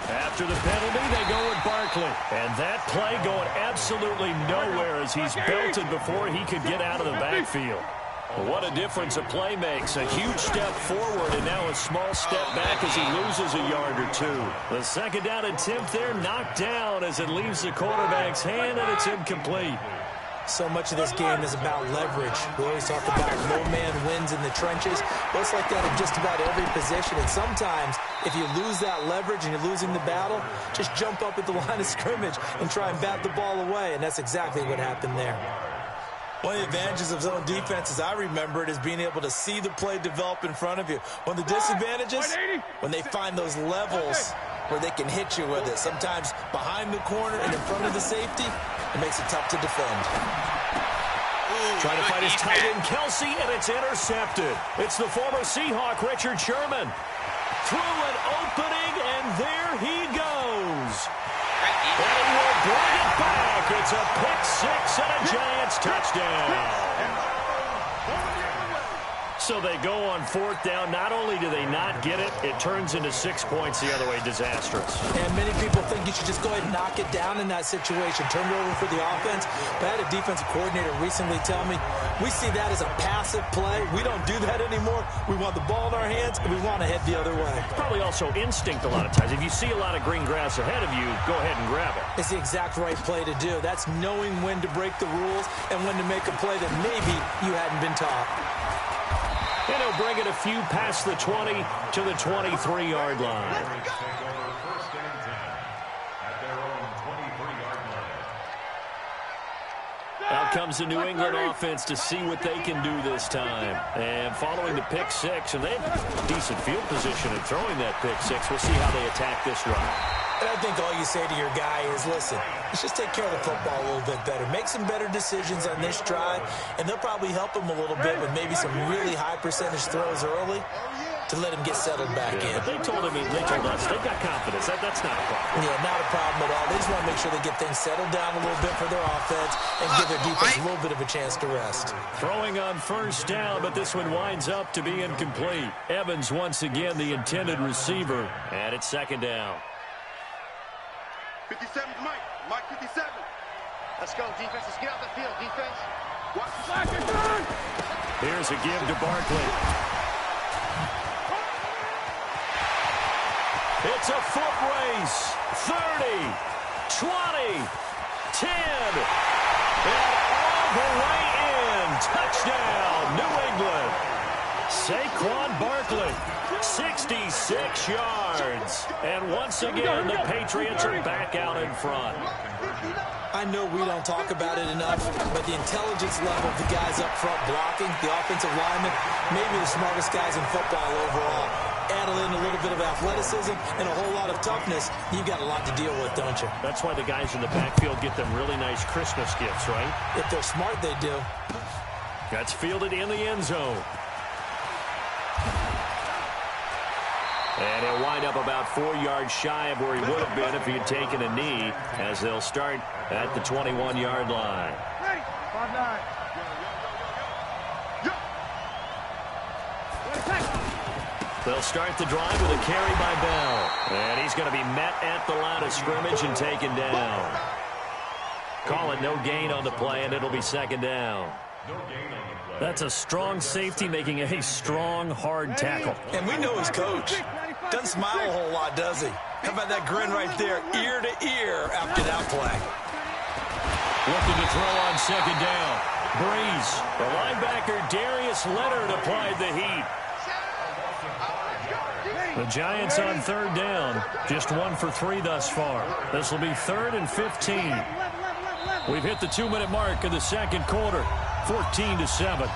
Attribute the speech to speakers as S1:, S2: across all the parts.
S1: After the penalty, they go with Barkley. And that play going absolutely nowhere as he's belted before he could get out of the backfield. What a difference a play makes. A huge step forward and now a small step back as he loses a yard or two. The second down attempt there knocked down as it leaves the quarterback's hand and it's incomplete.
S2: So much of this game is about leverage. We always talk about no man wins in the trenches. Well, it's like that in just about every position. And sometimes, if you lose that leverage and you're losing the battle, just jump up at the line of scrimmage and try and bat the ball away. And that's exactly what happened there. One of the advantages of zone defense, as I remember it, is being able to see the play develop in front of you. One of the disadvantages, when they find those levels where they can hit you with it. Sometimes behind the corner and in front of the safety, it makes it tough to defend.
S1: Trying to find his tight end, Kelsey, and it's intercepted. It's the former Seahawk, Richard Sherman. Through an opening, and there he goes. And he will bring it back. It's a pick six and a Giants touchdown. So they go on fourth down. Not only do they not get it, it turns into 6 points the other way. Disastrous.
S2: And many people think you should just go ahead and knock it down in that situation. Turn it over for the offense. But I had a defensive coordinator recently tell me, we see that as a passive play. We don't do that anymore. We want the ball in our hands, and we want to head the other way.
S1: Probably also instinct a lot of times. If you see a lot of green grass ahead of you, go ahead and grab it.
S2: It's the exact right play to do. That's knowing when to break the rules and when to make a play that maybe you hadn't been taught.
S1: And he'll bring it a few past the 20 to the 23-yard line. Out comes the New England offense to see what they can do this time. And following the pick six, and they have decent field position in throwing that pick six. We'll see how they attack this run.
S2: And I think all you say to your guy is, listen, let's just take care of the football a little bit better. Make some better decisions on this drive, and they'll probably help him a little bit with maybe some really high percentage throws early to let him get settled back in.
S1: They told us they've got confidence. That's not a problem.
S2: Yeah, not a problem at all. They just want to make sure they get things settled down a little bit for their offense and give their defense a little bit of a chance to rest.
S1: Throwing on first down, but this one winds up to be incomplete. Evans once again the intended receiver, and it's second down.
S3: 57, Mike 57. Let's go, defense. Let's get out the field, defense. Watch the back and turn.
S1: Here's a give to Barkley. It's a foot race. 30, 20, 10. And all the way in. Touchdown, New England. Saquon Barkley. 66 yards. And once again, the Patriots are back out in front.
S2: I know we don't talk about it enough, but the intelligence level of the guys up front blocking, the offensive linemen, maybe the smartest guys in football overall. Add in a little bit of athleticism and a whole lot of toughness, you've got a lot to deal with, don't you?
S1: That's why the guys in the backfield get them really nice Christmas gifts, right?
S2: If they're smart, they do.
S1: That's fielded in the end zone. And he'll wind up about 4 yards shy of where he would have been if he had taken a knee, as they'll start at the 21-yard line.
S3: Ready? 5-9.
S1: They'll start the drive with a carry by Bell. And he's going to be met at the line of scrimmage and taken down. Call it no gain on the play, and it'll be second down. That's a strong safety making a strong, hard tackle.
S2: And we know his coach. Doesn't smile a whole lot, does he? How about that grin right there, ear to ear after that play?
S1: Looking to throw on second down. Breeze. The linebacker, Darius Leonard, applied the heat. The Giants on third down. Just 1 for 3 thus far. This will be 3rd and 15. We've hit the 2-minute mark in the second quarter. 14-7.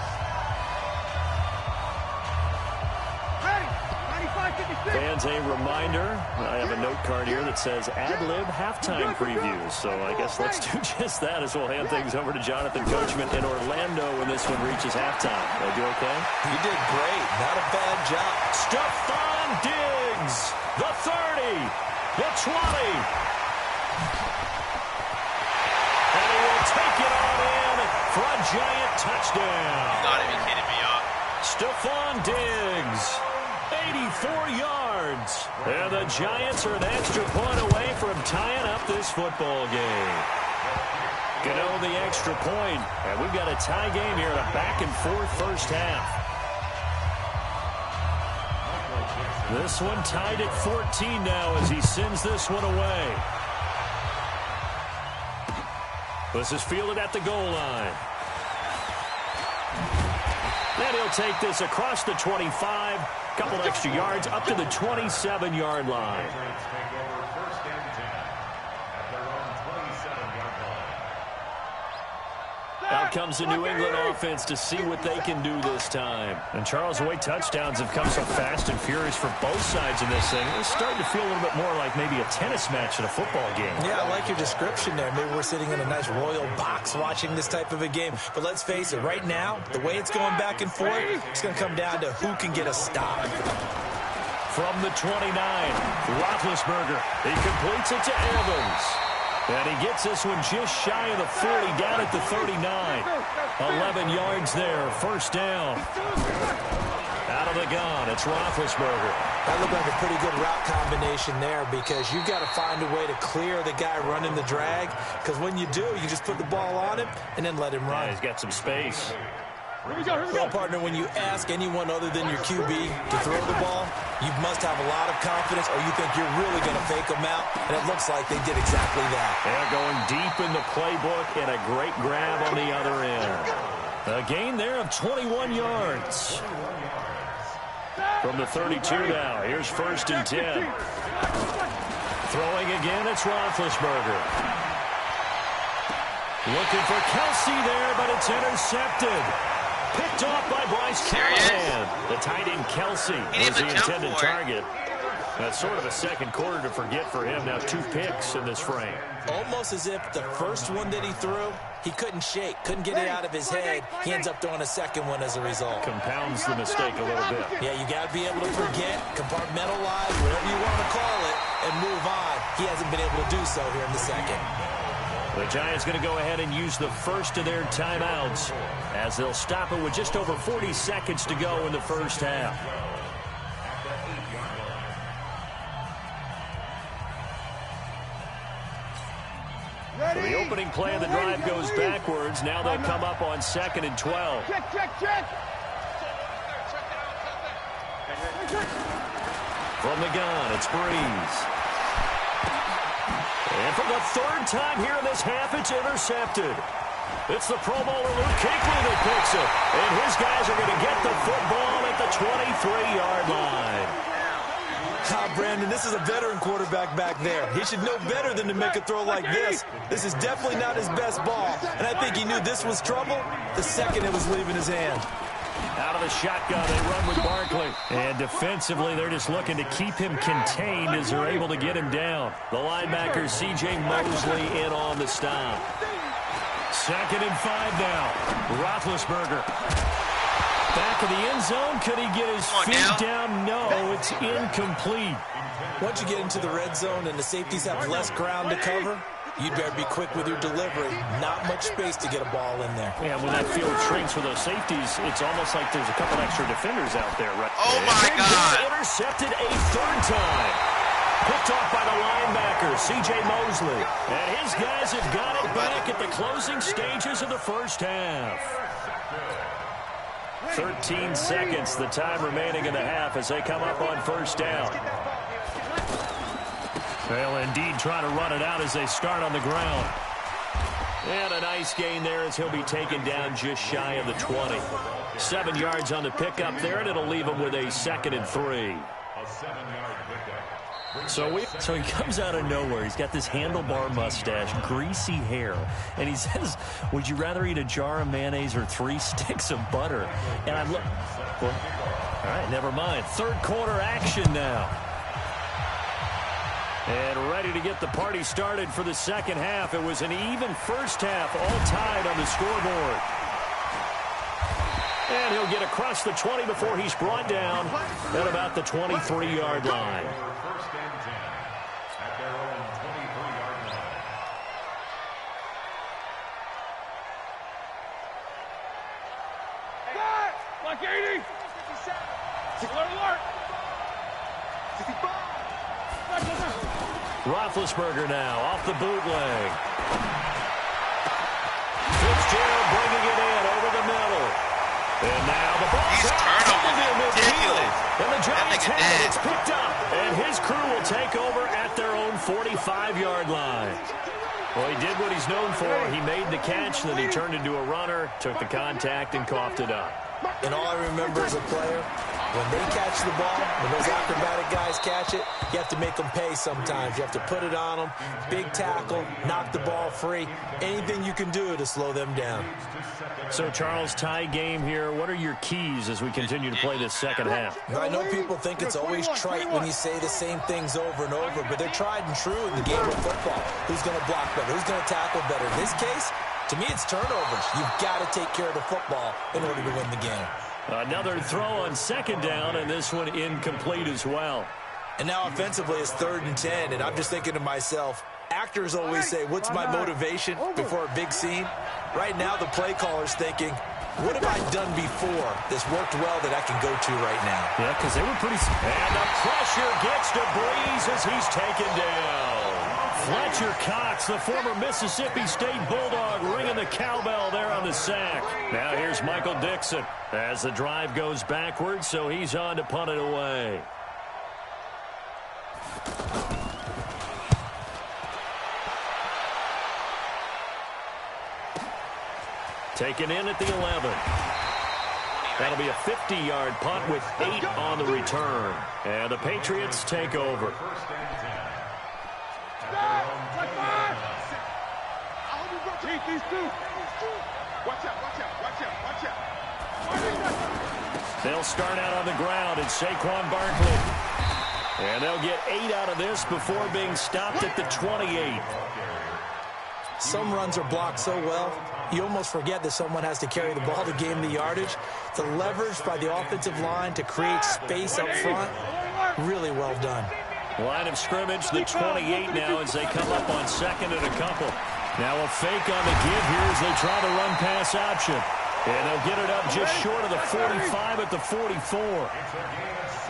S1: Fans, a reminder, I have a note card here that says ad-lib halftime previews. So I guess let's do just that as we'll hand things over to Jonathan Coachman in Orlando when this one reaches halftime. Did I do okay?
S2: You did great. Not a bad job.
S1: Stephon Diggs, the 30, the 20. And he will take it on in for a Giant touchdown.
S4: You gotta be kidding me,
S1: Stephon Diggs, 84 yards. And the Giants are an extra point away from tying up this football game. Gano the extra point, and we've got a tie game here in a back-and-forth first half. This one tied at 14 now as he sends this one away. This is fielded at the goal line. And he'll take this across the 25, couple extra yards up to the 27-yard line. Out comes the New England offense to see what they can do this time. And Charles, the way touchdowns have come so fast and furious for both sides in this thing, it's starting to feel a little bit more like maybe a tennis match in a football game.
S2: Yeah, I like your description there. Maybe we're sitting in a nice royal box watching this type of a game. But let's face it, right now, the way it's going back and forth, it's going to come down to who can get a stop.
S1: From the 29, Roethlisberger. He completes it to Evans. And he gets this one just shy of the 40, down at the 39. 11 yards there, first down. Out of the gun, it's Roethlisberger.
S2: That looked like a pretty good route combination there because you've got to find a way to clear the guy running the drag. Because when you do, you just put the ball on him and then let him run.
S1: Yeah, he's got some space.
S2: Well, partner, when you ask anyone other than your QB to throw the ball, you must have a lot of confidence or you think you're really going to fake them out, and it looks like they did exactly that.
S1: They're going deep in the playbook and a great grab on the other end. A gain there of 21 yards. From the 32 now, here's first and 10. Throwing again, it's Roethlisberger. Looking for Kelsey there, but it's intercepted. Picked off by Bryce Callahan. The tight end Kelsey was the intended target. That's sort of a second quarter to forget for him. Now 2 picks in this frame.
S2: Almost as if the first one that he threw, he couldn't shake, couldn't get it out of his head. He ends up throwing a second one as a result.
S1: Compounds the mistake a little bit.
S2: Yeah, you got to be able to forget, compartmentalize, whatever you want to call it, and move on. He hasn't been able to do so here in the second.
S1: The Giants going to go ahead and use the first of their timeouts as they'll stop it with just over 40 seconds to go in the first half. So the opening play of the drive goes backwards. Now they'll come up on 2nd and 12.
S3: Check.
S1: From the gun, it's Breeze. And for the third time here in this half, it's intercepted. It's the Pro Bowler Luke Kuechly that picks it. And his guys are going to get the football at the 23-yard line.
S2: Brandon, this is a veteran quarterback back there. He should know better than to make a throw like this. This is definitely not his best ball. And I think he knew this was trouble the second it was leaving his hand.
S1: Out of the shotgun, they run with Barkley. And defensively, they're just looking to keep him contained as they're able to get him down. The linebacker, C.J. Mosley, in on the stop. 2nd and 5 now. Roethlisberger. Back of the end zone. Could he get his feet down? No, it's incomplete.
S2: Once you get into the red zone and the safeties have less ground to cover, you'd better be quick with your delivery. Not much space to get a ball in there.
S1: Yeah, when that field shrinks for those safeties, it's almost like there's a couple extra defenders out there, right?
S4: Oh, my God.
S1: Intercepted a third time. Picked off by the linebacker, C.J. Mosley. And his guys have got it back at the closing stages of the first half. 13 seconds, the time remaining in the half as they come up on first down. They'll indeed try to run it out as they start on the ground. And a nice gain there as he'll be taken down just shy of the 20. 7 yards on the pickup there, and it'll leave him with a 2nd and 3. So he comes out of nowhere. He's got this handlebar mustache, greasy hair, and he says, would you rather eat a jar of mayonnaise or 3 sticks of butter? And I look, well, all right, never mind. Third quarter action now. And ready to get the party started for the second half. It was an even first half, all tied on the scoreboard. And he'll get across the 20 before he's brought down at about the 23-yard line.
S3: Like 80. alert. 65.
S1: Roethlisberger now off the bootleg. Fitzgerald bringing it in over the middle. And now the ball's
S4: These
S1: out.
S4: turnovers are ridiculous.
S1: And the Giants
S4: That nigga
S1: have it.
S4: dead.
S1: It's picked up. And his crew will take over at their own 45-yard line. Well, he did what he's known for. He made the catch, then he turned into a runner, took the contact, and coughed it up.
S2: And all I remember as a player, when they catch the ball, when those acrobatic guys catch it, you have to make them pay sometimes. You have to put it on them, big tackle, knock the ball free, anything you can do to slow them down.
S1: So, Charles, tie game here. What are your keys as we continue to play this second half?
S2: I know people think it's always trite when you say the same things over and over, but they're tried and true in the game of football. Who's going to block better? Who's going to tackle better? In this case, to me, it's turnovers. You've got to take care of the football in order to win the game.
S1: Another throw on second down, and this one incomplete as well.
S2: And now offensively, it's 3rd and 10, and I'm just thinking to myself, actors always say, what's my motivation before a big scene? Right now, the play caller's thinking, what have I done before this worked well that I can go to right now?
S1: Yeah, because they were pretty... And the pressure gets to Breeze as he's taken down. Fletcher Cox, the former Mississippi State Bulldog, ringing the cowbell there on the sack. Now here's Michael Dixon as the drive goes backwards, so he's on to punt it away. Taken in at the 11. That'll be a 50-yard punt with 8 on the return. And the Patriots take over. They'll start out on the ground. It's Saquon Barkley. And they'll get 8 out of this before being stopped at the 28.
S2: Some runs are blocked so well, you almost forget that someone has to carry the ball to gain the yardage. The leverage by the offensive line to create space up front, really well done.
S1: Line of scrimmage, the 28 now as they come up on second and a couple. Now a fake on the give here as they try the run pass option. And they'll get it up just short of the 45 at the 44.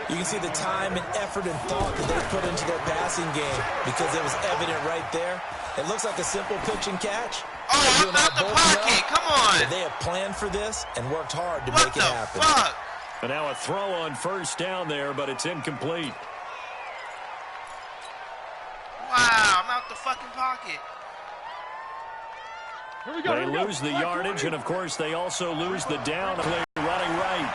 S2: You can see the time and effort and thought that they put into their passing game because it was evident right there. It looks like a simple pitch and catch.
S4: Oh, I'm out the pocket. Come on.
S2: They have planned for this and worked hard to
S4: What
S2: make it
S4: the
S2: happen.
S4: fuck?
S1: And now a throw on first down there, but it's incomplete.
S4: Wow, I'm out the fucking pocket.
S1: They lose the yardage, and, of course, they also lose the down play running right.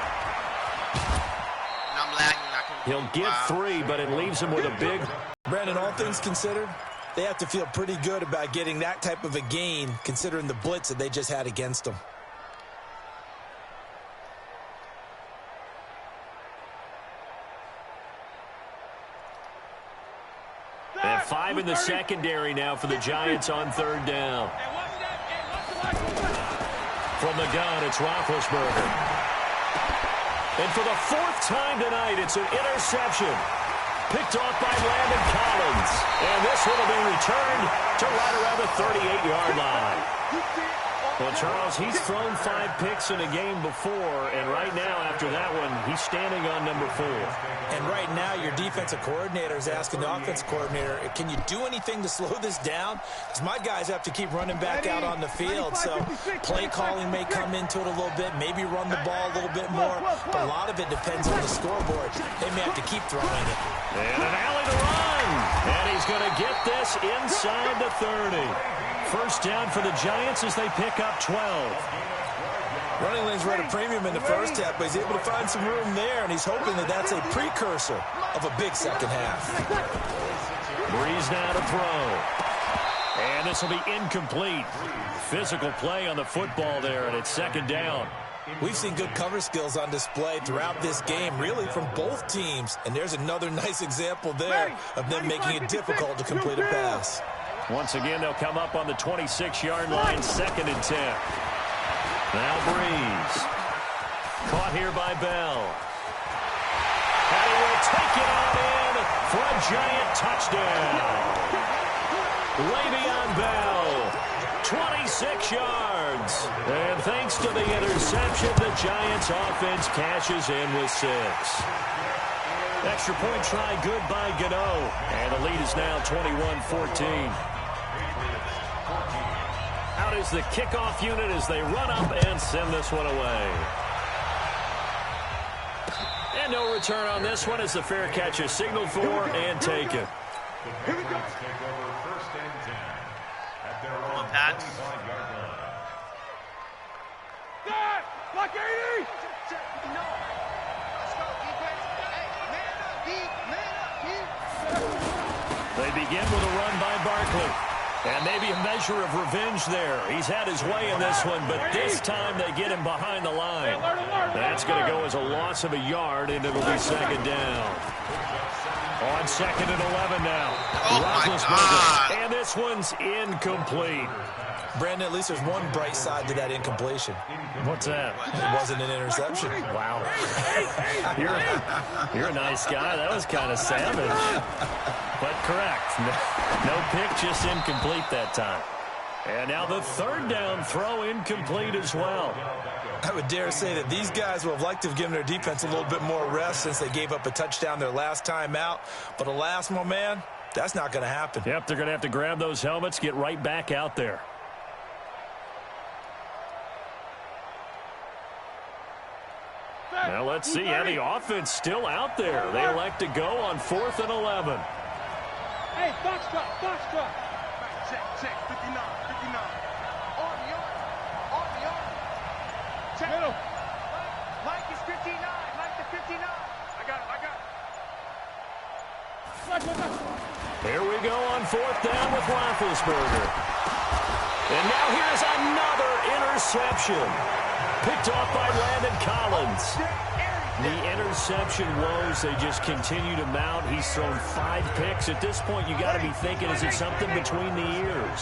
S4: And I'm lagging.
S1: He'll get 3, but it leaves him with a big...
S2: Brandon, all things considered, they have to feel pretty good about getting that type of a gain considering the blitz that they just had against them.
S1: And 5 in the secondary now for the Giants on third down. From the gun, it's Roethlisberger. And for the 4th time tonight, it's an interception. Picked off by Landon Collins. And this one will be returned to right around the 38-yard line. Well, Charles, he's thrown 5 picks in a game before, and right now, after that one, he's standing on number 4.
S2: And right now, your defensive coordinator is asking the offensive coordinator, can you do anything to slow this down? Because my guys have to keep running back out on the field, so play calling may come into it a little bit, maybe run the ball a little bit more, but a lot of it depends on the scoreboard. They may have to keep throwing it.
S1: And an alley to run, and he's going to get this inside the 30. First down for the Giants as they pick up 12.
S2: Running lanes were at a premium in the first half, but he's able to find some room there, and he's hoping that that's a precursor of a big second half.
S1: Breeze now to throw. And this will be incomplete. Physical play on the football there, and it's second down.
S2: We've seen good cover skills on display throughout this game, really from both teams, and there's another nice example there of them making it difficult to complete a pass.
S1: Once again, they'll come up on the 26-yard line, second and 10. Now Breeze. Caught here by Bell. And he will take it on in for a Giant touchdown. Le'Veon Bell, 26 yards. And thanks to the interception, the Giants offense cashes in with 6. Extra point try good by Gano. And the lead is now 21-14. Out is the kickoff unit as they run up and send this one away. And no return on this one as the fair catch is signaled for and taken.
S3: Here we go.
S4: Come on, Pat.
S3: Block 80! Let's go, defense. Hey, man up, deep. Man up, deep.
S1: They begin with a run by Barkley. And maybe a measure of revenge there. He's had his way in this one, but this time they get him behind the line. That's going to go as a loss of a yard, and it'll be second down. On second and 11 now.
S4: Oh, my God.
S1: And this one's incomplete.
S2: Brandon, at least there's one bright side to that incompletion.
S1: What's that?
S2: It wasn't an interception.
S1: Wow. You're a nice guy. That was kind of savage. But correct. No pick, just incomplete that time. And now the third down throw incomplete as well.
S2: I would dare say that these guys would have liked to have given their defense a little bit more rest since they gave up a touchdown their last time out. But alas, my man, that's not going to happen.
S1: Yep, they're going to have to grab those helmets, get right back out there. Now let's see how the offense still out there. They elect to go on 4th and 11.
S3: Hey, box drop, box drop. Check, 59. On the arm. Check. Middle. Mike is 59. Mike the 59. I got him.
S1: Here we go on 4th down with Roethlisberger. And now here's another interception. Picked off by Landon Collins. The interception woes, they just continue to mount. He's thrown 5 picks. At this point, you got to be thinking, is it something between the ears?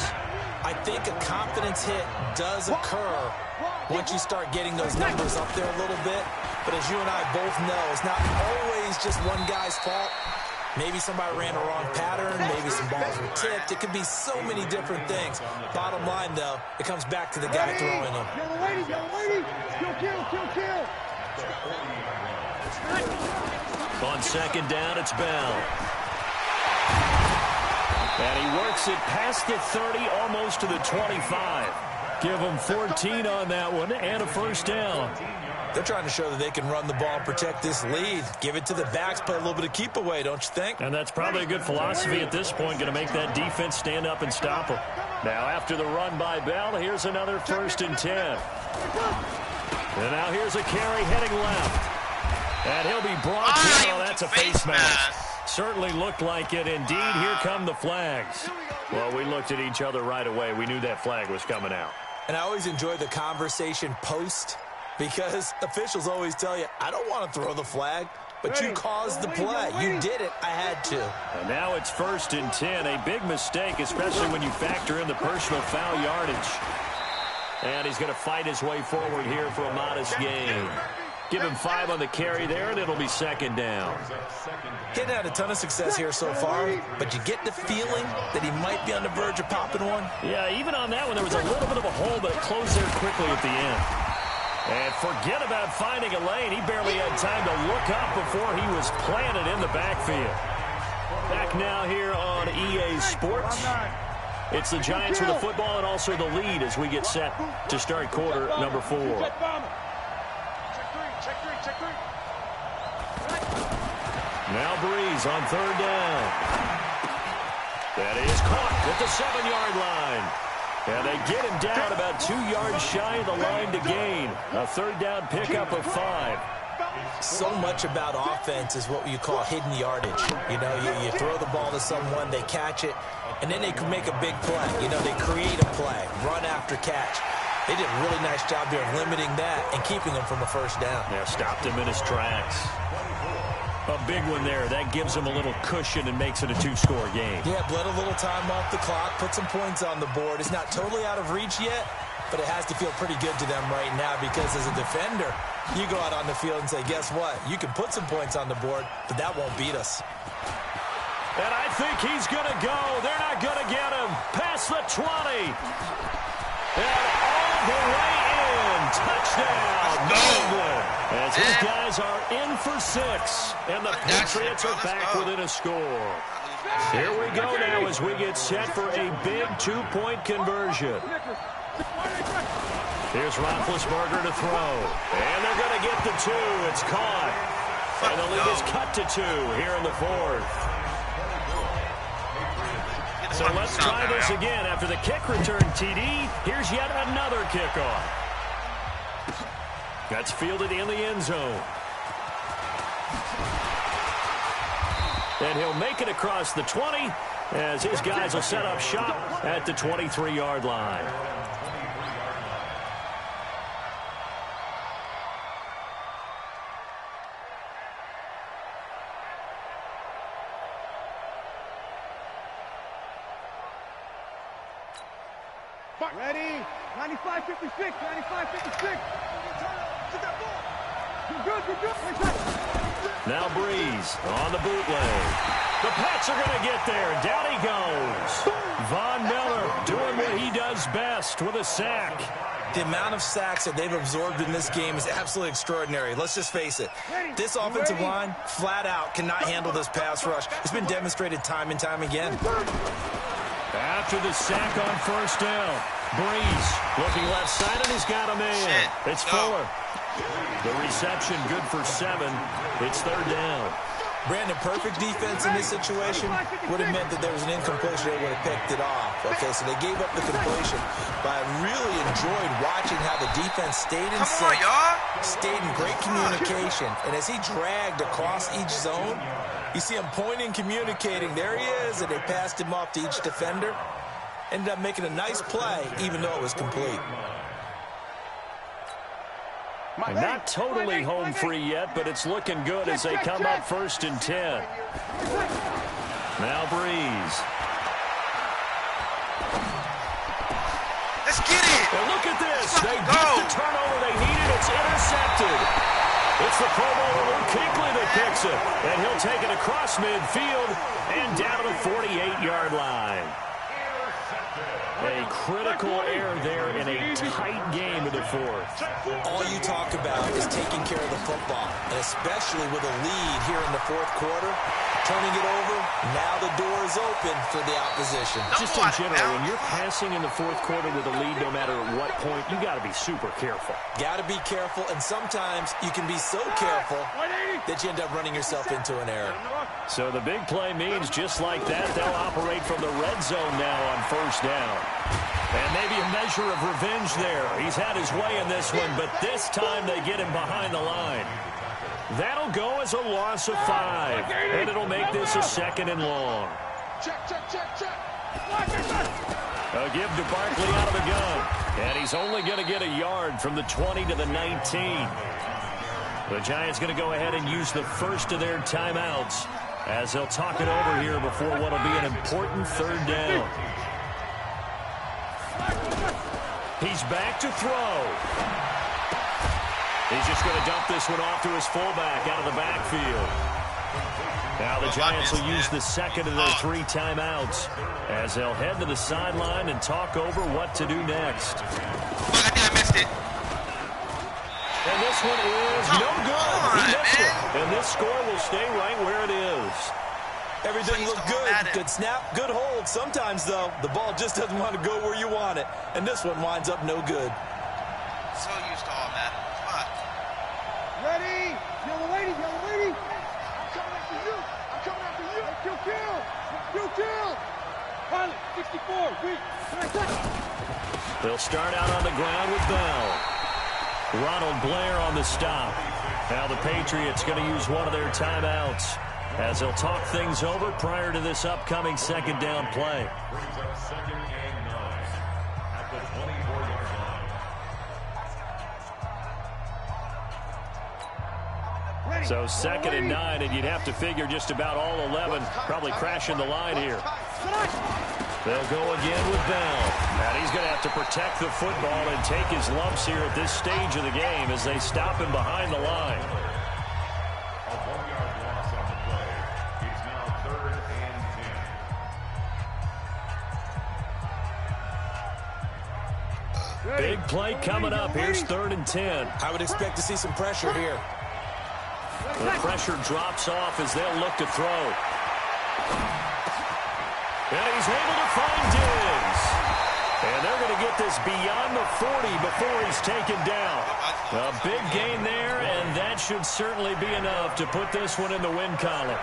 S2: I think a confidence hit does occur once you start getting those numbers up there a little bit. But as you and I both know, it's not always just one guy's fault. Maybe somebody ran a wrong pattern. Maybe some balls were tipped. It could be so many different things. Bottom line, though, it comes back to the guy throwing them.
S3: Young lady. Kill.
S1: On second down, it's Bell. And he works it past the 30, almost to the 25. Give him 14 on that one and a first down.
S2: They're trying to show that they can run the ball and protect this lead. Give it to the backs, play a little bit of keep away, don't you think?
S1: And that's probably a good philosophy at this point, going to make that defense stand up and stop them. Now after the run by Bell, here's another 1st and 10. And now here's a carry heading left. And he'll be brought down. Oh, that's a face mask. Certainly looked like it. Indeed, here come the flags. Well, we looked at each other right away. We knew that flag was coming out.
S2: And I always enjoy the conversation post, because officials always tell you, I don't want to throw the flag, but you caused the play. You did it. I had to.
S1: And now it's 1st and 10. A big mistake, especially when you factor in the personal foul yardage. And he's going to fight his way forward here for a modest gain. Give him 5 on the carry there, and it'll be second down.
S2: He hadn't had a ton of success here so far, but you get the feeling that he might be on the verge of popping one.
S1: Yeah, even on that one, there was a little bit of a hole, but it closed there quickly at the end. And forget about finding a lane. He barely had time to look up before he was planted in the backfield. Back now here on EA Sports. It's the Giants with the football and also the lead as we get set to start quarter number 4.
S3: Check three.
S1: Now Breeze on 3rd down. That is caught at the 7-yard line. And they get him down about 2 yards shy of the line to gain. A 3rd down pickup of 5.
S2: So much about offense is what you call hidden yardage. You know, you throw the ball to someone, they catch it, and then they can make a big play. You know, they create a play, run after catch. They did a really nice job there of limiting that and keeping him from a 1st down.
S1: Yeah, stopped him in his tracks. A big one there. That gives him a little cushion and makes it a 2-score game.
S2: Yeah, bled a little time off the clock, put some points on the board. It's not totally out of reach yet, but it has to feel pretty good to them right now because as a defender, you go out on the field and say, guess what? You can put some points on the board, but that won't beat us.
S1: And I think he's going to go. They're not going to get him. Past the 20. And all the way in. Touchdown, New England. As his guys are in for 6, and the Patriots are back within a score. Here we go now as we get set for a big 2-point conversion. Here's Roethlisberger to throw. And they're going to get the 2. It's caught. And the lead is cut to 2 here in the 4th. So let's try this again. After the kick return TD, here's yet another kickoff. That's fielded in the end zone. And he'll make it across the 20 as his guys will set up shop at the 23-yard line.
S3: Ready? 95-56, 95-56. Good.
S1: Now Breeze on the bootleg. The Pats are going to get there. Down he goes. Von Miller doing what he does best with a sack.
S2: The amount of sacks that they've absorbed in this game is absolutely extraordinary. Let's just face it. This offensive line, flat out, cannot handle this pass rush. It's been demonstrated time and time again.
S1: After the sack on first down, Breeze looking left side, and he's got a man. It's Fuller. The reception good for 7. It's 3rd down.
S2: Brandon, perfect defense in this situation would have meant that there was an incompletion. They would have picked it off. Okay, so they gave up the completion. But I really enjoyed watching how the defense stayed in sync, stayed in great communication. And as he dragged across each zone, you see him pointing, communicating. There he is, and they passed him off to each defender. Ended up making a nice play, even though it was complete.
S1: Not totally home free yet, but it's looking good as they come up 1st and 10. Now Breeze.
S4: Let's get it.
S1: And look at this. They get the turnover they needed. It's intercepted. It's the Pro Bowler Luke Kuechly that picks it. And he'll take it across midfield and down to the 48-yard line. A critical error there in a tight game in the 4th.
S2: All you talk about is taking care of the football, and especially with a lead here in the 4th quarter, turning it over, now the door is open for the opposition.
S1: Just in general, when you're passing in the 4th quarter with a lead, no matter what point, you got to be super careful.
S2: Got to be careful, and sometimes you can be so careful that you end up running yourself into an error.
S1: So the big play means just like that, they'll operate from the red zone now on 1st down. And maybe a measure of revenge there. He's had his way in this one, but this time they get him behind the line. That'll go as a loss of 5, and it'll make this a 2nd and long. A give to Barkley out of the gun, and he's only going to get a yard from the 20 to the 19. The Giants going to go ahead and use the first of their timeouts as they'll talk it over here before what will be an important 3rd down. He's back to throw. He's just going to dump this one off to his fullback out of the backfield. Now the Giants will use the 2nd of their 3 timeouts as they'll head to the sideline and talk over what to do next.
S4: I think I missed it.
S1: And this one is no good. He missed it. And this score will stay right where it is.
S2: Everything looked good. Good snap, good hold. Sometimes, though, the ball just doesn't want to go where you want it. And this one winds up no good.
S4: So used to all Madden. Come on.
S3: Ready? Yellow lady, yellow lady. I'm coming after you. I'm coming after you. Kill. Pilot, 64. Weak.
S1: They'll start out on the ground with Bell. Ronald Blair on the stop. Now the Patriots going to use one of their timeouts as they'll talk things over prior to this upcoming 2nd down play. So 2nd and 9, and you'd have to figure just about all 11 probably crashing the line here. They'll go again with Bell. And he's going to have to protect the football and take his lumps here at this stage of the game as they stop him behind the line.
S5: A 1-yard loss on the play. It's now 3rd and 10.
S1: Big play coming up. Here's 3rd and 10.
S2: I would expect to see some pressure here.
S1: The pressure drops off as they'll look to throw. And he's able to find Diggs. And they're going to get this beyond the 40 before he's taken down. A big gain there, and that should certainly be enough to put this one in the win column.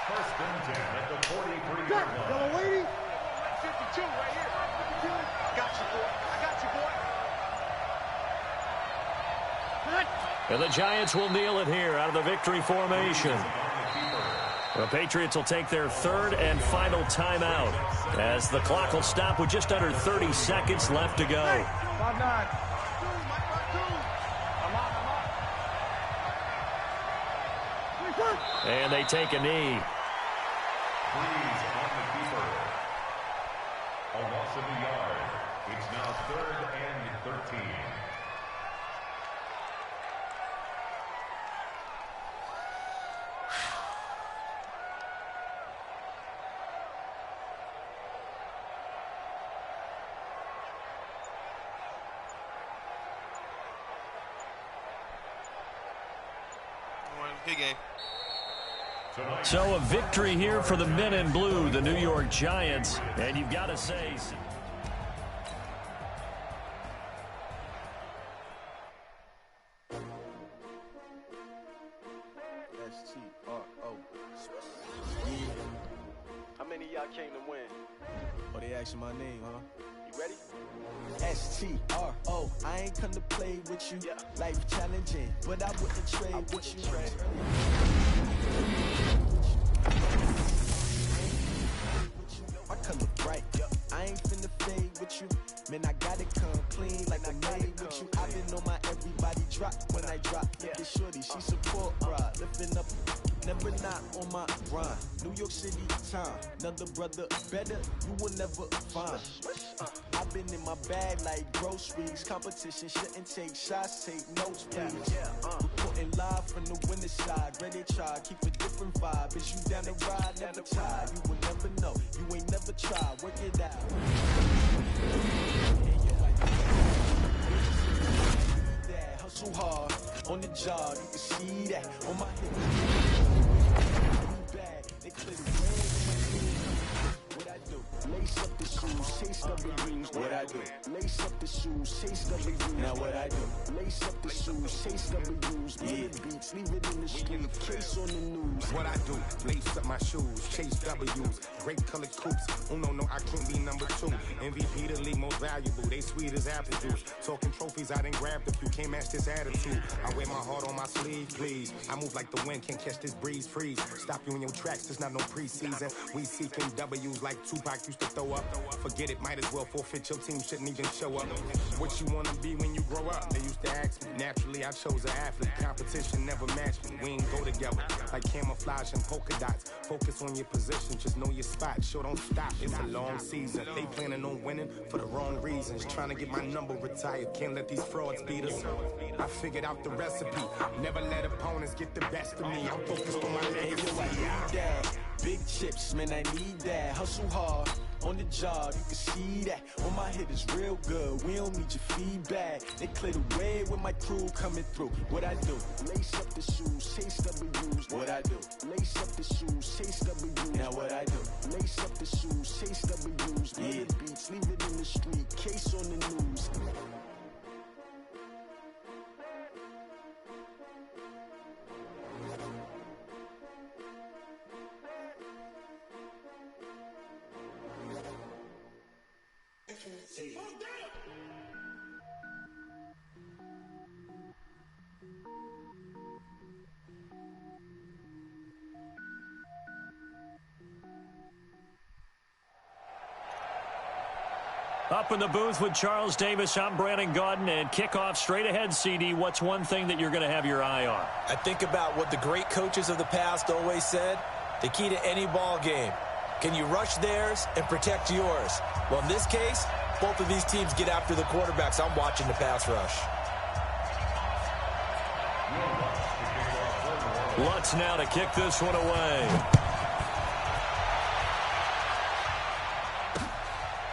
S5: First and 10 at the 43-yard line.
S3: Yellow lady. 52 right here. 52. I got you, boy. I got you, boy.
S1: And the Giants will kneel it here out of the victory formation. The Patriots will take their 3rd and final timeout as the clock will stop with just under 30 seconds left to go.
S3: 5-9.
S1: And they take a knee.
S5: Freeze on the keeper. A loss of a yard. It's now 3rd and 13.
S4: Big game.
S1: So a victory here for the men in blue, the New York Giants. And you've got to say...
S6: S-T-R-O. How many of y'all came to win?
S7: Oh, they asking my name, huh?
S6: You ready?
S7: S-T-R-O. I ain't come to play with you.
S6: Yeah.
S7: Life challenging, but I wouldn't trade with you. My color bright. I ain't finna fade with you. Man, I gotta come clean like I made with you. I've been on my everybody drop when I drop. Look at shorty, she support rod. Lifting up, never not on my grind. New York City time, another brother better, you will never find. I've been in my bag like groceries. Competition shouldn't take shots, take notes, please. Reporting live from the winner side. Ready to try, keep a different vibe. Is you down the ride, never tired. You will never know, you ain't never tried. Work it out. Hustle hard on the job, you can see that on my hip. They clear the way. What I do? Lace up the shoes, chase W's. What I do? Lace up the shoes, chase W's. Now what I do? Lace up the shoes, chase W's. Minute beats, leave it in the street, case on the news.
S8: What I do? Lace up my shoes, chase W's. Great colored coops. Oh no, I can't be number 2. MVP the league most valuable. They sweet as apple juice. Talking trophies, I didn't grab the few. Can't match this attitude. I wear my heart on my sleeve, please. I move like the wind, can't catch this breeze. Freeze. Stop you in your tracks. There's not no preseason. We seeking W's like Tupac used to throw up. Forget it, might as well forfeit. Your team shouldn't even show up. What you wanna be when you grow up? They used to ask me. Naturally, I chose an athlete. Competition never matched me. We ain't go together like camouflage and polka dots. Focus on your position, just know your spot. Sure, don't stop. It's a long season. They planning on winning for the wrong reasons. Trying to get my number retired. Can't let these frauds beat us. I figured out the recipe. Never let opponents get the best of me. I'm focused on my legacy.
S7: Big chips, man, I need that. Hustle hard on the job, you can see that. On my hit is real good, we don't need your feedback. They clear the way with my crew coming through. What I do? Lace up the shoes, chase W's. What I do? Lace up the shoes, chase W's. Now what I do? Lace up the shoes, chase W's. Minute beats, leave it in the street, case on the news.
S1: Up in the booth with Charles Davis, I'm Brandon Gaudin, and kickoff straight ahead, CD. What's one thing that you're going to have your eye on?
S2: I think about what the great coaches of the past always said. The key to any ball game. Can you rush theirs and protect yours? Well, in this case, both of these teams get after the quarterbacks. I'm watching the pass rush.
S1: Lutz now to kick this one away.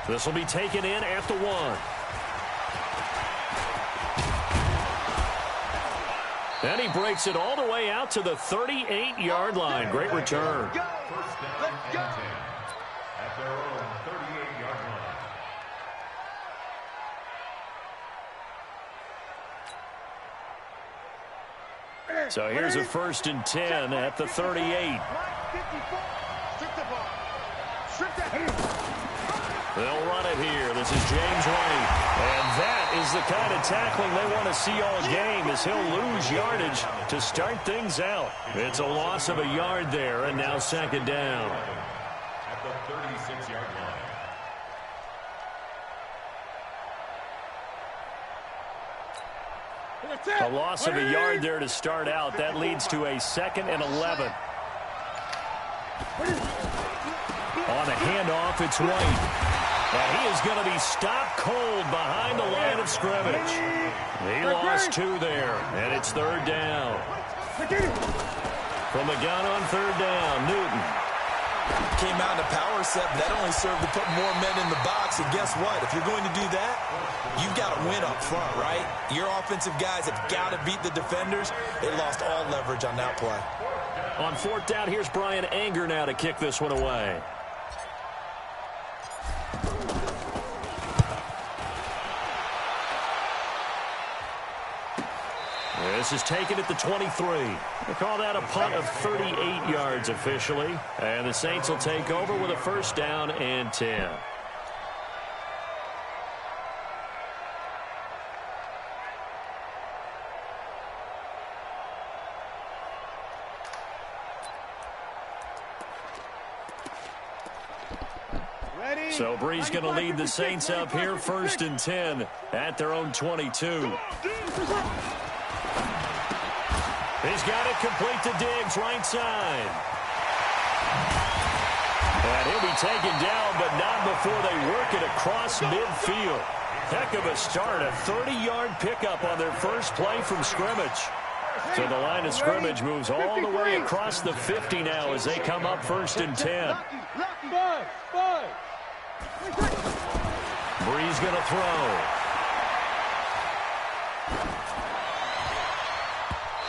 S1: This will be taken in at the 1. And he breaks it all the way out to the 38-yard line. Great return.
S5: First down and 10 at their own 38-yard line.
S1: So here's a 1st and 10 at the 38. They'll run it here. This is James White. And that is the kind of tackling they want to see all game, as he'll lose yardage to start things out. It's a loss of a yard there, and now 2nd down.
S5: At the 36-yard line.
S1: A loss of a yard there to start out. That leads to a 2nd and 11. On a handoff, it's White. And he is going to be stopped cold behind the line of scrimmage. He lost 2 there, and it's 3rd down. From the gun on 3rd down, Newton.
S2: Came out in a power set, but that only served to put more men in the box. And guess what? If you're going to do that, you've got to win up front, right? Your offensive guys have got to beat the defenders. They lost all leverage on that play.
S1: On 4th down, here's Brian Anger now to kick this one away. This is taken at the 23. We'll call that a punt of 38 yards officially. And the Saints will take over with a 1st down and 10. So Bree's going to lead the Saints up here, 1st and 10 at their own 22. He's got it complete to Diggs, right side. And he'll be taken down, but not before they work it across midfield. Heck of a start, a 30-yard pickup on their first play from scrimmage. So the line of scrimmage moves all the way across the 50 now as they come up 1st and 10. Bree's going to throw.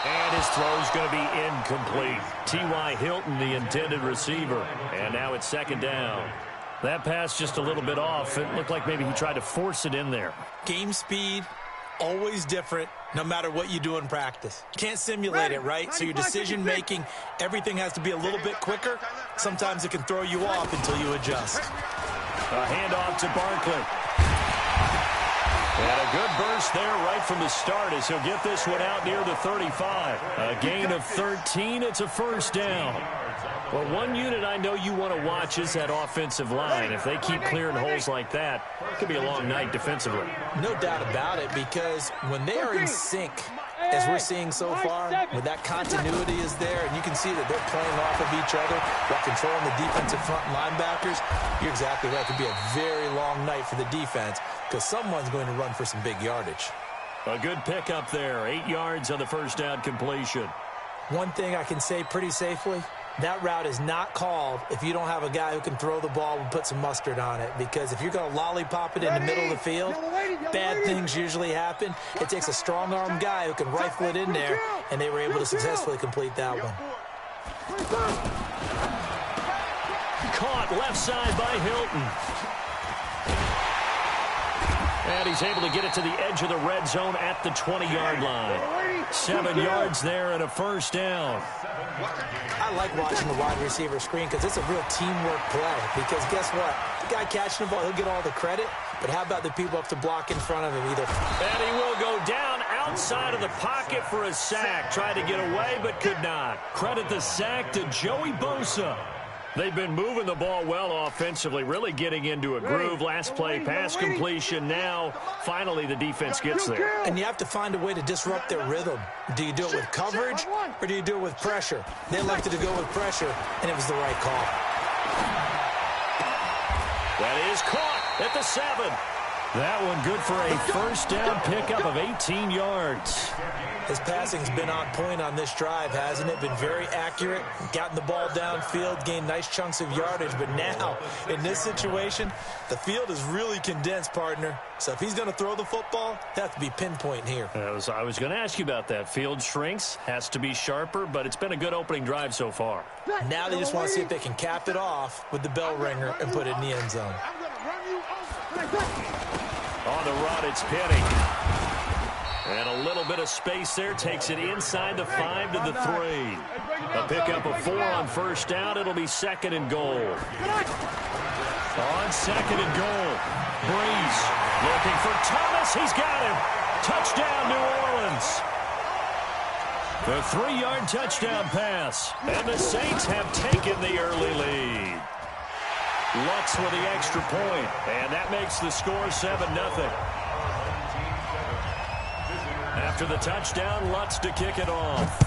S1: And his throw's going to be incomplete. T.Y. Hilton, the intended receiver. And now it's 2nd down. That pass just a little bit off. It looked like maybe he tried to force it in there.
S2: Game speed, always different, no matter what you do in practice. Can't simulate it, right? So your decision-making, everything has to be a little bit quicker. Sometimes it can throw you off until you adjust.
S1: A handoff to Barkley. And a good burst there right from the start as he'll get this one out near the 35. A gain of 13. It's a 1st down. Well, one unit I know you want to watch is that offensive line. If they keep clearing holes like that, it could be a long night defensively.
S2: No doubt about it, because when they are in sync, as we're seeing so far, when that continuity is there, and you can see that they're playing off of each other while controlling the defensive front linebackers, you're exactly right. It could be a very long night for the defense because someone's going to run for some big yardage.
S1: A good pickup there. 8 yards on the 1st down completion.
S2: One thing I can say pretty safely, that route is not called if you don't have a guy who can throw the ball and put some mustard on it. Because if you're going to lollipop it in the middle of the field, bad things usually happen. It takes a strong-arm guy who can rifle it in there, and they were able to successfully complete that one.
S1: Caught left side by Hilton. And he's able to get it to the edge of the red zone at the 20-yard line. 7 yards there and a 1st down.
S2: I like watching the wide receiver screen because it's a real teamwork play. Because guess what? The guy catching the ball, he'll get all the credit. But how about the people up to block in front of him either?
S1: And he will go down outside of the pocket for a sack. Tried to get away but could not. Credit the sack to Joey Bosa. They've been moving the ball well offensively, really getting into a groove. Last play, pass completion. Now, finally, the defense gets there.
S2: And you have to find a way to disrupt their rhythm. Do you do it with coverage, or do you do it with pressure? They elected to go with pressure, and it was the right call.
S1: That is caught at the 7. That one good for a first down pickup of 18 yards.
S2: His passing's been on point on this drive, hasn't it? Been very accurate, gotten the ball downfield, gained nice chunks of yardage. But now, in this situation, the field is really condensed, partner. So if he's going to throw the football, that has to be pinpoint here.
S1: I was going to ask you about that. Field shrinks, has to be sharper, but it's been a good opening drive so far.
S2: Now they just want to see if they can cap it off with the bell ringer and put it in the end zone.
S1: On the run, it's Penny. And a little bit of space there takes it inside the 5 to the 3. A pickup of 4 on first down. It'll be 2nd and goal. On 2nd and goal, Breeze looking for Thomas. He's got him. Touchdown, New Orleans. The 3-yard touchdown pass. And the Saints have taken the early lead. Lutz with the extra point, and that makes the score 7-0. After the touchdown, Lutz to kick it off.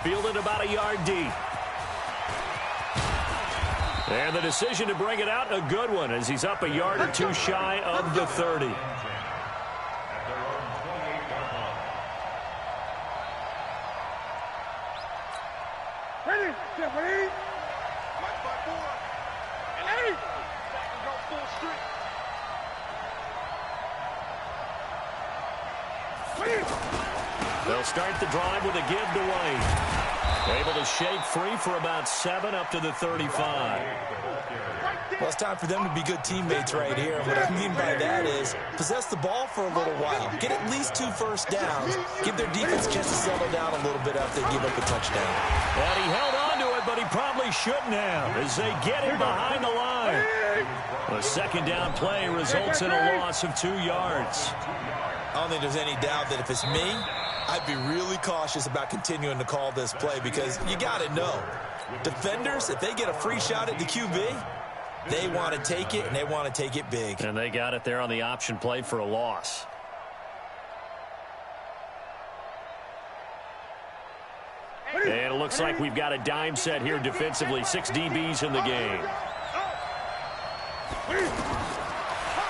S1: Fielded about a yard deep. And the decision to bring it out, a good one, as he's up a yard or two shy of the 30. They'll start the drive with a give to White. Able to shake free for about 7 up to the 35.
S2: Well, it's time for them to be good teammates right here. And what I mean by that is possess the ball for a little while. Get at least 2 first downs. Give their defense a chance to settle down a little bit after they give up a touchdown.
S1: And he held on to it, but he probably shouldn't have as they get him behind the line. A 2nd down play results in a loss of 2 yards.
S2: I don't think there's any doubt that if it's me, I'd be really cautious about continuing to call this play because you got to know, defenders, if they get a free shot at the QB, they want to take it, and they want to take it big.
S1: And they got it there on the option play for a loss. And it looks like we've got a dime set here defensively. 6 DBs in the game.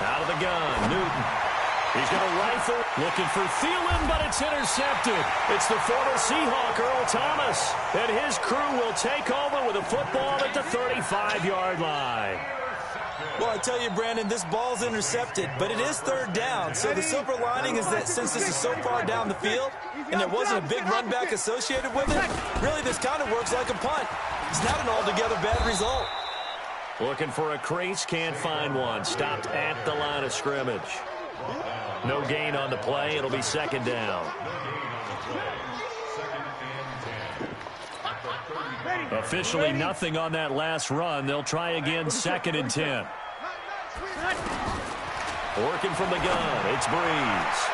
S1: Out of the gun, Newton. He's got a rifle, looking for Thielen, but it's intercepted. It's the former Seahawk, Earl Thomas, and his crew will take over with a football at the 35-yard line.
S2: Well, I tell you, Brandon, this ball's intercepted, but it is 3rd down. So the silver lining is that since this is so far down the field and there wasn't a big run back associated with it, really this kind of works like a punt. It's not an altogether bad result.
S1: Looking for a crease, can't find one. Stopped at the line of scrimmage. No gain on the play. It'll be 2nd down. Officially nothing on that last run. They'll try again, 2nd and 10. Working from the gun, it's Breeze.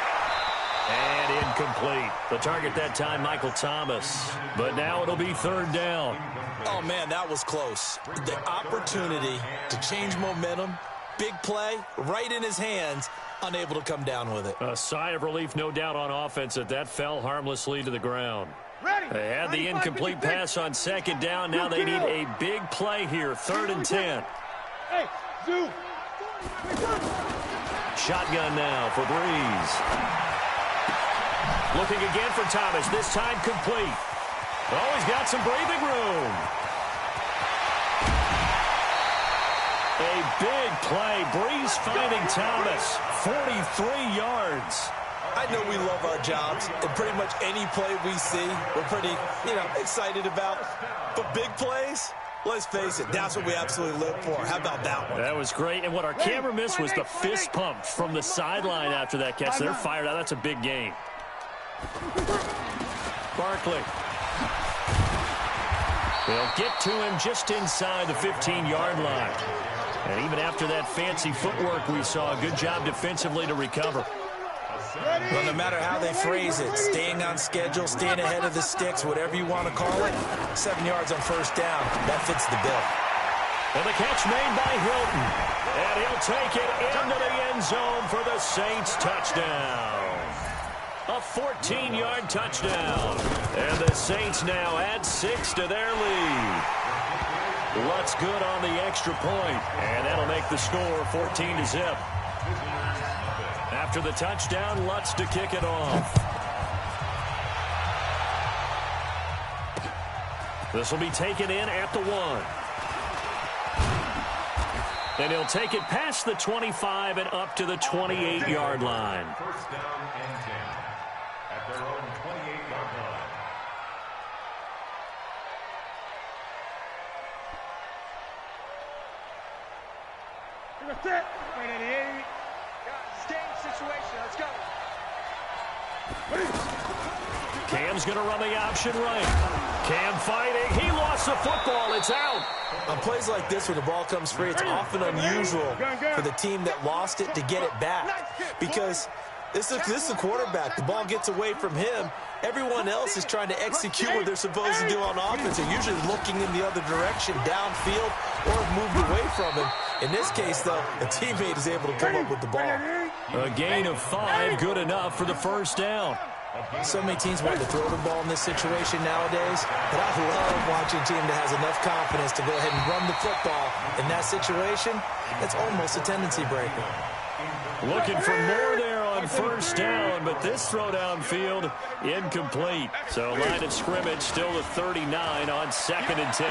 S1: And incomplete. The target that time, Michael Thomas. But now it'll be 3rd down.
S2: Oh, man, that was close. The opportunity to change momentum, big play, right in his hands, unable to come down with it.
S1: A sigh of relief, no doubt, on offense that fell harmlessly to the ground. They had the incomplete pass on 2nd down. Now they need a big play here, 3rd and 10. Shotgun now for Breeze. Looking again for Thomas, this time complete. Oh, he's got some breathing room. A big play. Breeze finding Thomas. 43 yards.
S2: I know we love our jobs, and pretty much any play we see, we're pretty, excited about. But big plays, let's face it, that's what we absolutely live for. How about that one?
S1: That was great. And what our camera missed was the fist pump from the sideline after that catch. They're fired out. That's a big game. Barkley. They'll get to him just inside the 15-yard line. And even after that fancy footwork we saw, a good job defensively to recover.
S2: Well, no matter how they phrase it, staying on schedule, staying ahead of the sticks, whatever you want to call it, 7 yards on first down, that fits the bill.
S1: And the catch made by Hilton. And he'll take it into the end zone for the Saints touchdown. A 14-yard touchdown. And the Saints now add 6 to their lead. Lutz good on the extra point, and that'll make the score 14-0. After the touchdown, Lutz to kick it off. This will be taken in at the 1. And he'll take it past the 25 and up to the 28-yard line.
S5: First down and 10 at their own 28-yard line.
S3: Game situation. Let's go.
S1: Cam's going to run the option right. Cam fighting. He lost the football. It's out.
S2: On plays like this where the ball comes free, it's often unusual for the team that lost it to get it back. Because this is the quarterback. The ball gets away from him. Everyone else is trying to execute what they're supposed to do on offense. They're usually looking in the other direction, downfield, or have moved away from him. In this case, though, a teammate is able to come up with the ball.
S1: A gain of 5, good enough for the first down.
S2: So many teams want to throw the ball in this situation nowadays, but I love watching a team that has enough confidence to go ahead and run the football. In that situation, it's almost a tendency breaker.
S1: Looking for more there on first down, but this throw downfield incomplete. So line of scrimmage still to 39 on 2nd and 10.